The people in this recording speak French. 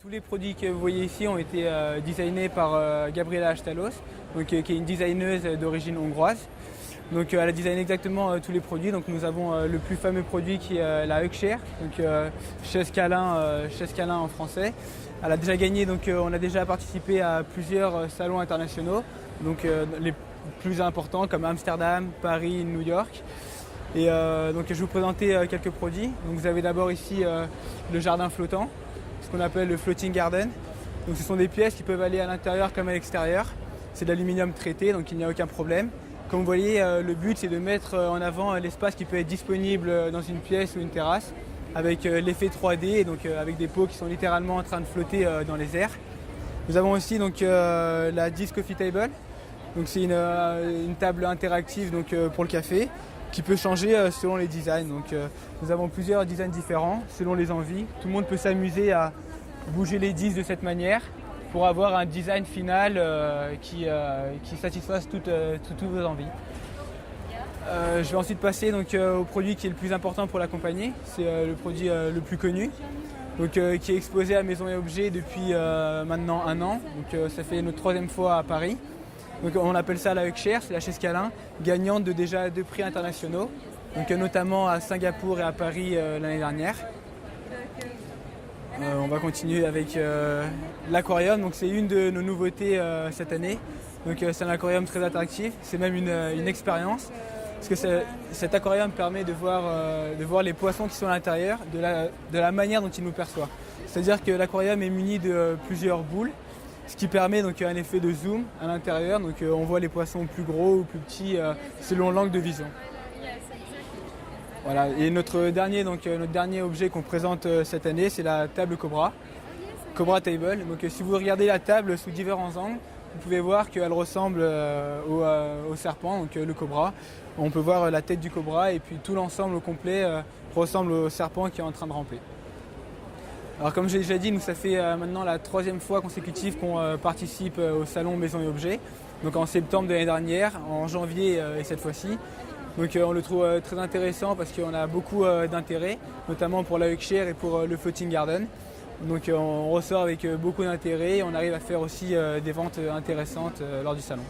Tous les produits que vous voyez ici ont été designés par Gabriela Achtalos, qui est une designeuse d'origine hongroise. Donc, elle a designé exactement tous les produits. Donc, nous avons le plus fameux produit qui est la Hugshare, chaise câlin en français. Elle a déjà gagné, on a déjà participé à plusieurs salons internationaux, les plus importants comme Amsterdam, Paris, New York. Et je vais vous présenter quelques produits. Donc, vous avez d'abord ici le jardin flottant, ce qu'on appelle le floating garden. Donc, ce sont des pièces qui peuvent aller à l'intérieur comme à l'extérieur. C'est de l'aluminium traité, donc il n'y a aucun problème. Comme vous voyez, le but c'est de mettre en avant l'espace qui peut être disponible dans une pièce ou une terrasse avec l'effet 3D, avec des pots qui sont littéralement en train de flotter dans les airs. Nous avons aussi la Disc Coffee Table. Donc, c'est une table interactive pour le café qui peut changer selon les designs. Nous avons plusieurs designs différents selon les envies. Tout le monde peut s'amuser à bouger les disques de cette manière pour avoir un design final qui satisfasse toutes vos envies. Je vais ensuite passer au produit qui est le plus important pour la compagnie. C'est le produit le plus connu, qui est exposé à Maisons et Objets depuis maintenant 1 an. Ça fait notre 3e fois à Paris. On appelle ça la Hugshare, c'est la chaise câlin, gagnante de déjà 2 prix internationaux, notamment à Singapour et à Paris l'année dernière. On va continuer avec l'aquarium, c'est une de nos nouveautés cette année. C'est un aquarium très attractif, c'est même une expérience, parce que cet aquarium permet de voir les poissons qui sont à l'intérieur de la manière dont ils nous perçoivent. C'est-à-dire que l'aquarium est muni de plusieurs boules, ce qui permet un effet de zoom à l'intérieur. On voit les poissons plus gros ou plus petits selon l'angle de vision. Voilà. Et notre dernier objet qu'on présente cette année, c'est la table Cobra Table. Si vous regardez la table sous différents angles, vous pouvez voir qu'elle ressemble au serpent, le cobra. On peut voir la tête du cobra et puis tout l'ensemble au complet ressemble au serpent qui est en train de ramper. Alors, comme j'ai déjà dit, nous ça fait maintenant la 3e fois consécutive qu'on participe au salon Maisons et Objets. En septembre de l'année dernière, en janvier et cette fois-ci. On le trouve très intéressant parce qu'on a beaucoup d'intérêt, notamment pour la Hugshare et pour le floating garden. On ressort avec beaucoup d'intérêt et on arrive à faire aussi des ventes intéressantes lors du salon.